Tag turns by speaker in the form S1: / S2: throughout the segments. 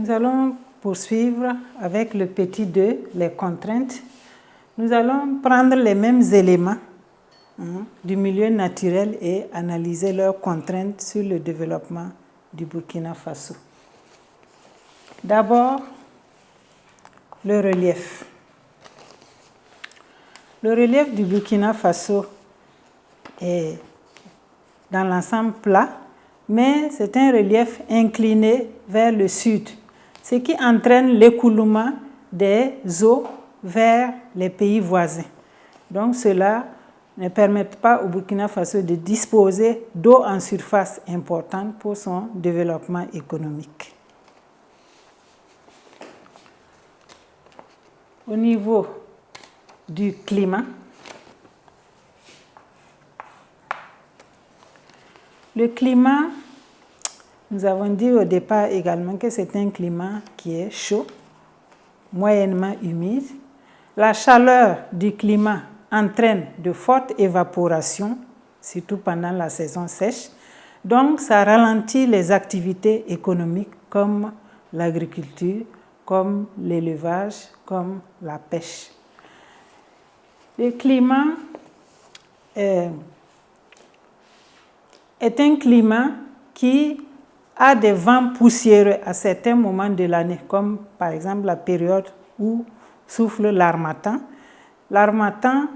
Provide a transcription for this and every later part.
S1: Nous allons poursuivre avec le petit 2, les contraintes. Nous allons prendre les mêmes éléments du milieu naturel et analyser leurs contraintes sur le développement du Burkina Faso. D'abord, le relief. Le relief du Burkina Faso est dans l'ensemble plat, mais c'est un relief incliné vers le sud, ce qui entraîne l'écoulement des eaux vers les pays voisins. Donc cela ne permet pas au Burkina Faso de disposer d'eau en surface importante pour son développement économique. Au niveau du climat, le climat, nous avons dit au départ également que c'est un climat qui est chaud, moyennement humide. La chaleur du climat entraîne de fortes évaporations, surtout pendant la saison sèche. Donc, ça ralentit les activités économiques comme l'agriculture, comme l'élevage, comme la pêche. Le climat est un climat qui a des vents poussiéreux à certains moments de l'année, comme par exemple la période où souffle l'harmattan. L'harmattan,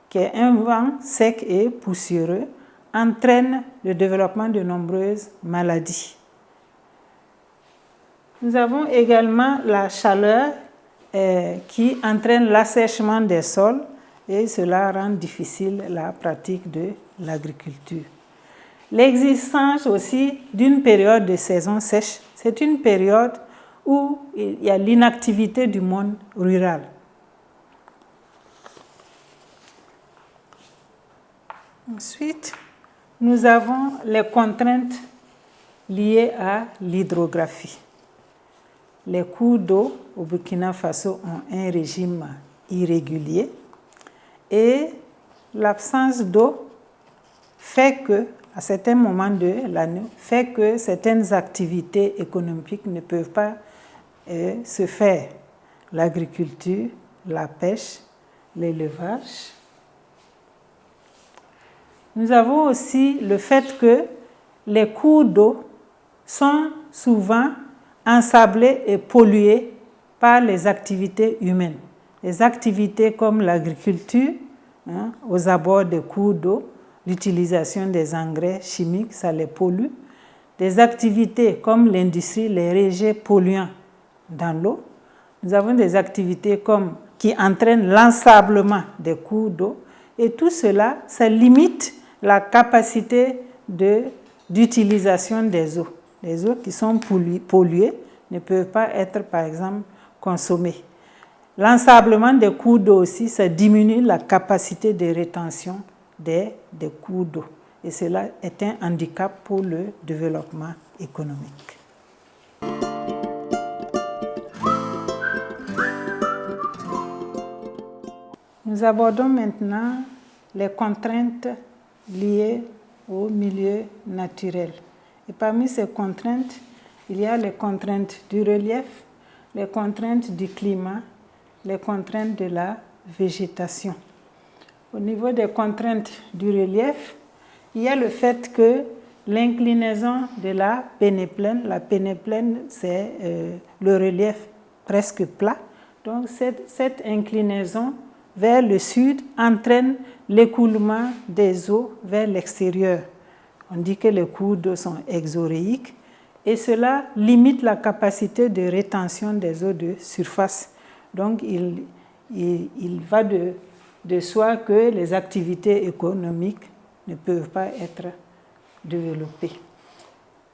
S1: qui est un vent sec et poussiéreux, entraîne le développement de nombreuses maladies. Nous avons également la chaleur qui entraîne l'assèchement des sols et cela rend difficile la pratique de l'agriculture. L'existence aussi d'une période de saison sèche, c'est une période où il y a l'inactivité du monde rural. Ensuite, nous avons les contraintes liées à l'hydrographie. Les cours d'eau au Burkina Faso ont un régime irrégulier et l'absence d'eau fait que, à certains moments de l'année, fait que certaines activités économiques ne peuvent pas se faire. L'agriculture, la pêche, l'élevage. Nous avons aussi le fait que les cours d'eau sont souvent ensablés et pollués par les activités humaines. Les activités comme l'agriculture, aux abords des cours d'eau, l'utilisation des engrais chimiques, ça les pollue. Des activités comme l'industrie, les rejets polluants dans l'eau. Nous avons des activités qui entraînent l'ensablement des cours d'eau. Et tout cela, ça limite la capacité d'utilisation des eaux. Les eaux qui sont polluées ne peuvent pas être, par exemple, consommées. L'ensablement des cours d'eau aussi, ça diminue la capacité de rétention des cours d'eau. Et cela est un handicap pour le développement économique. Nous abordons maintenant les contraintes liées au milieu naturel. Et parmi ces contraintes, il y a les contraintes du relief, les contraintes du climat, les contraintes de la végétation. Au niveau des contraintes du relief, il y a le fait que l'inclinaison de la pénéplaine, c'est le relief presque plat. Donc cette inclinaison vers le sud entraîne l'écoulement des eaux vers l'extérieur. On dit que les cours d'eau sont exoréiques et cela limite la capacité de rétention des eaux de surface. Donc il va de soi que les activités économiques ne peuvent pas être développées.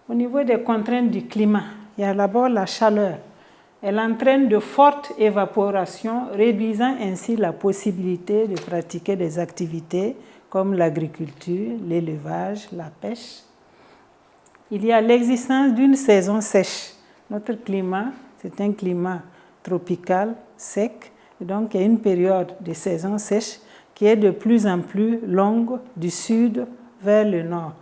S1: Au niveau des contraintes du climat, il y a d'abord la chaleur. Elle entraîne de fortes évaporations, réduisant ainsi la possibilité de pratiquer des activités comme l'agriculture, l'élevage, la pêche. Il y a l'existence d'une saison sèche. Notre climat, c'est un climat tropical, sec, et donc il y a une période de saison sèche qui est de plus en plus longue du sud vers le nord.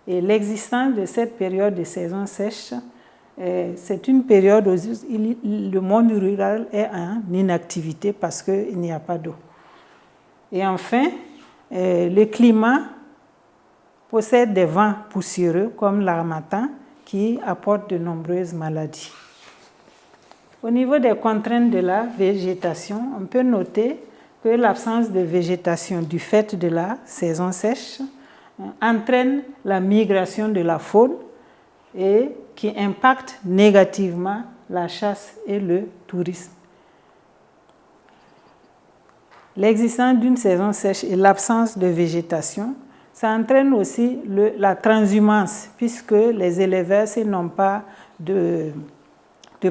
S1: Et l'existence de cette période de saison sèche c'est une période où le monde rural est en inactivité parce qu'il n'y a pas d'eau. Et enfin, le climat possède des vents poussiéreux comme l'harmattan qui apportent de nombreuses maladies. Au niveau des contraintes de la végétation, on peut noter que l'absence de végétation du fait de la saison sèche entraîne la migration de la faune et qui impacte négativement la chasse et le tourisme. L'existence d'une saison sèche et l'absence de végétation, ça entraîne aussi la transhumance, puisque les éleveurs, s'ils n'ont pas de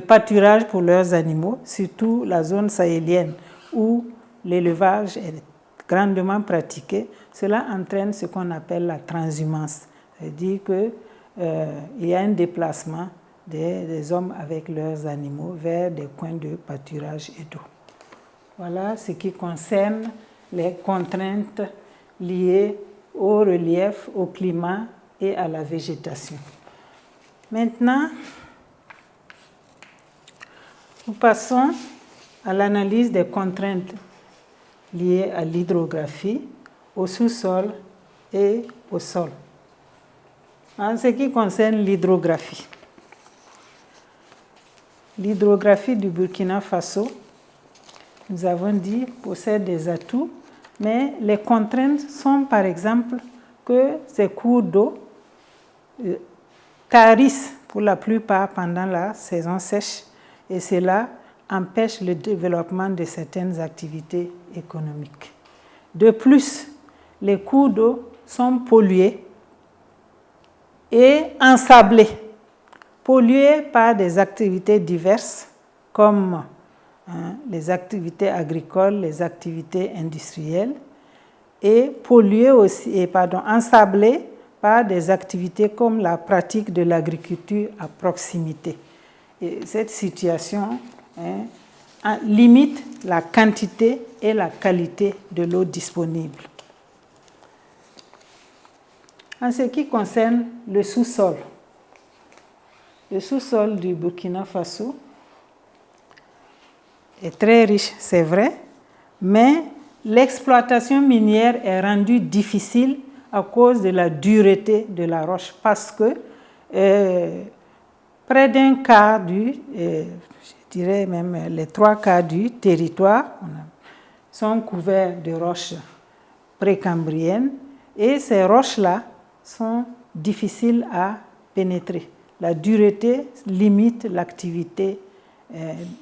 S1: pâturage pour leurs animaux, surtout la zone sahélienne où l'élevage est grandement pratiqué, cela entraîne ce qu'on appelle la transhumance. C'est-à-dire qu'il y a un déplacement des hommes avec leurs animaux vers des coins de pâturage et d'eau. Voilà ce qui concerne les contraintes liées au relief, au climat et à la végétation. Maintenant, nous passons à l'analyse des contraintes liées à l'hydrographie, au sous-sol et au sol. En ce qui concerne l'hydrographie, l'hydrographie du Burkina Faso, nous avons dit, possède des atouts, mais les contraintes sont par exemple que ces cours d'eau tarissent pour la plupart pendant la saison sèche et cela empêche le développement de certaines activités économiques. De plus, les cours d'eau sont pollués et ensablés, pollués par des activités diverses comme les activités agricoles, les activités industrielles, et pollués aussi, ensablés par des activités comme la pratique de l'agriculture à proximité. Et cette situation limite la quantité et la qualité de l'eau disponible. En ce qui concerne le sous-sol du Burkina Faso est très riche, c'est vrai, mais l'exploitation minière est rendue difficile à cause de la dureté de la roche parce que près d'un quart je dirais même les 3/4 du territoire sont couverts de roches précambriennes et ces roches-là sont difficiles à pénétrer. La dureté limite l'activité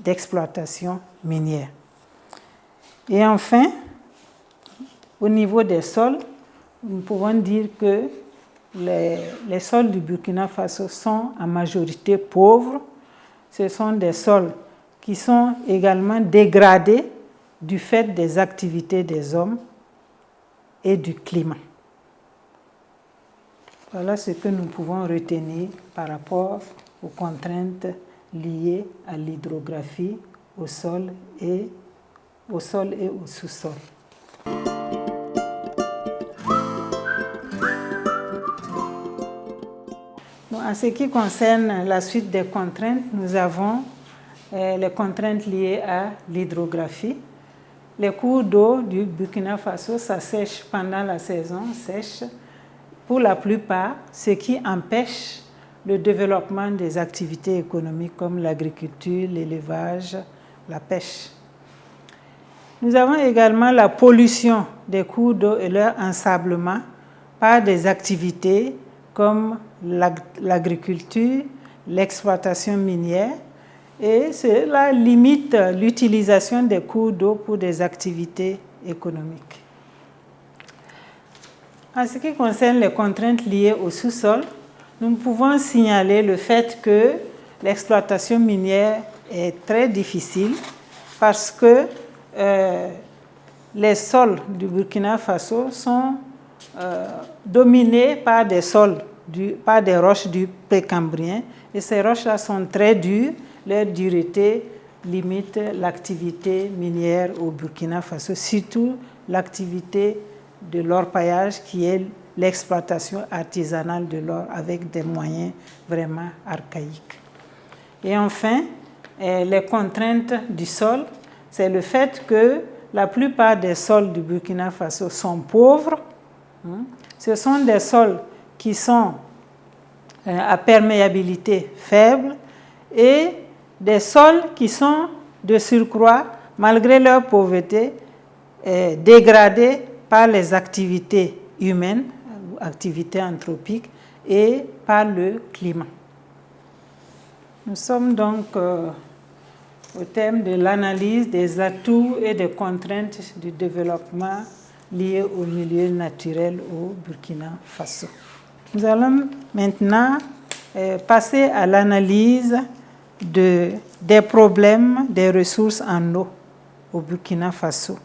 S1: d'exploitation minière. Et enfin, au niveau des sols, nous pouvons dire que les sols du Burkina Faso sont en majorité pauvres. Ce sont des sols qui sont également dégradés du fait des activités des hommes et du climat. Voilà ce que nous pouvons retenir par rapport aux contraintes liées à l'hydrographie, au sol et au sous-sol. En ce qui concerne la suite des contraintes, nous avons les contraintes liées à l'hydrographie. Les cours d'eau du Burkina Faso s'assèchent pendant la saison sèche pour la plupart, ce qui empêche le développement des activités économiques comme l'agriculture, l'élevage, la pêche. Nous avons également la pollution des cours d'eau et leur ensablement par des activités comme l'agriculture, l'exploitation minière, et cela limite l'utilisation des cours d'eau pour des activités économiques. En ce qui concerne les contraintes liées au sous-sol, nous pouvons signaler le fait que l'exploitation minière est très difficile parce que les sols du Burkina Faso sont dominés par des roches du précambrien et ces roches-là sont très dures, leur dureté limite l'activité minière au Burkina Faso, surtout l'activité de l'orpaillage qui est l'exploitation artisanale de l'or avec des moyens vraiment archaïques. Et enfin, les contraintes du sol, c'est le fait que la plupart des sols du Burkina Faso sont pauvres. Ce sont des sols qui sont à perméabilité faible et des sols qui sont de surcroît, malgré leur pauvreté, dégradés par les activités humaines, activités anthropiques et par le climat. Nous sommes donc au thème de l'analyse des atouts et des contraintes du développement liés au milieu naturel au Burkina Faso. Nous allons maintenant passer à l'analyse des problèmes des ressources en eau au Burkina Faso.